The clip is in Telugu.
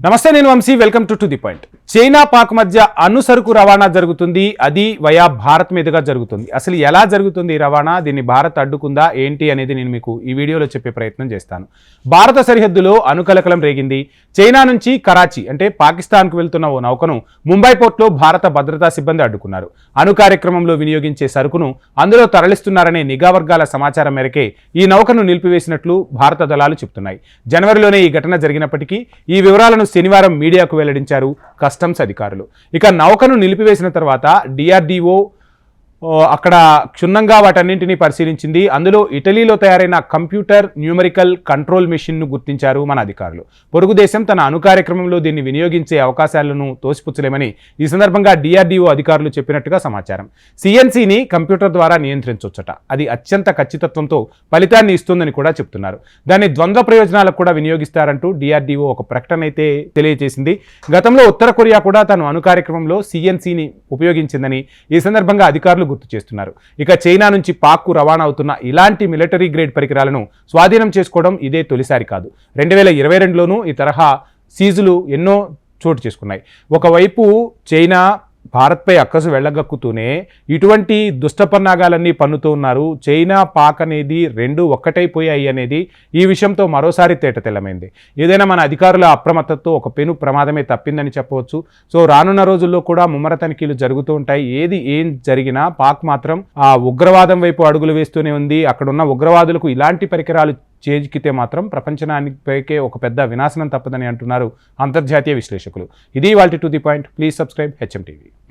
నమస్తే, నేను Vamshi. Welcome to the point. China Pak మధ్య అణుసరుకు రవాణా జరుగుతుంది. అది వయా భారత్ మీదుగా జరుగుతుంది. అసలు ఎలా జరుగుతుంది ఈ రవాణా? దీన్ని భారత్ అడ్డుకుందా ఏంటి అనేది నేను మీకు ఈ వీడియోలో చెప్పే ప్రయత్నం చేస్తాను. భారత సరిహద్దులో అణుకలకలం రేగింది. చైనా నుంచి కరాచీ అంటే పాకిస్తాన్కు వెళ్తున్న ఓ నౌకను ముంబై పోర్టులో భారత భద్రతా సిబ్బంది అడ్డుకున్నారు. అణు కార్యక్రమంలో వినియోగించే సరుకును అందులో తరలిస్తున్నారనే నిఘా వర్గాల సమాచారం మేరకే ఈ నౌకను నిలిపివేసినట్లు భారత దళాలు చెబుతున్నాయి. జనవరిలోనే ఈ ఘటన జరిగినప్పటికీ ఈ వివరాలను శనివారం మీడియాకు వెల్లడించారు కస్టమ్స్ అధికారులు. ఇక నౌకను నిలిపివేసిన తర్వాత డిఆర్డీఓ అక్కడ క్షుణ్ణంగా వాటన్నింటినీ పరిశీలించింది. అందులో ఇటలీలో తయారైన కంప్యూటర్ న్యూమరికల్ కంట్రోల్ మెషిన్ను గుర్తించారు మన అధికారులు. పొరుగు దేశం తన అణు కార్యక్రమంలో దీన్ని వినియోగించే అవకాశాలను తోసిపుచ్చలేమని ఈ సందర్భంగా డిఆర్డీఓ అధికారులు చెప్పినట్టుగా సమాచారం. సిఎన్సిని కంప్యూటర్ ద్వారా నియంత్రించవచ్చట. అది అత్యంత ఖచ్చితత్వంతో ఫలితాన్ని ఇస్తుందని కూడా చెప్తున్నారు. దాన్ని ద్వంద్వ ప్రయోజనాలకు కూడా వినియోగిస్తారంటూ డిఆర్డీఓ ఒక ప్రకటన అయితే తెలియజేసింది. గతంలో ఉత్తర కొరియా కూడా తను అణు కార్యక్రమంలో సిఎన్సిని ఉపయోగించిందని ఈ సందర్భంగా అధికారులు గుర్తు చేస్తున్నారు. ఇక చైనా నుంచి పాక్కు రవాణా అవుతున్న ఇలాంటి మిలిటరీ గ్రేడ్ పరికరాలను స్వాధీనం చేసుకోవడం ఇదే తొలిసారి కాదు. 2022లోనూ ఈ తరహా సీజులు ఎన్నో చోటు చేసుకున్నాయి. ఒకవైపు చైనా భారత్పై అక్కసు వెళ్ళగక్కుతూనే ఇటువంటి దుష్టపన్నాగాలన్నీ పన్నుతూ ఉన్నారు. చైనా పాక్ అనేది రెండు ఒక్కటైపోయాయి అనేది ఈ విషయంతో మరోసారి తేటతెల్లమైంది. ఏదైనా మన అధికారుల అప్రమత్తతో ఒక పెను ప్రమాదమే తప్పిందని చెప్పవచ్చు. సో రానున్న రోజుల్లో కూడా ముమ్మర తనిఖీలు జరుగుతూ ఉంటాయి. ఏం జరిగినా పాక్ మాత్రం ఆ ఉగ్రవాదం వైపు అడుగులు వేస్తూనే ఉంది. అక్కడున్న ఉగ్రవాదులకు ఇలాంటి పరికరాలు చేజికితే మాత్రం ప్రపంచానికే ఒక పెద్ద వినాశనం తప్పదని అంటున్నారు అంతర్జాతీయ విశ్లేషకులు. ఇది ఇవాల్టి to the point. Please subscribe HM TV.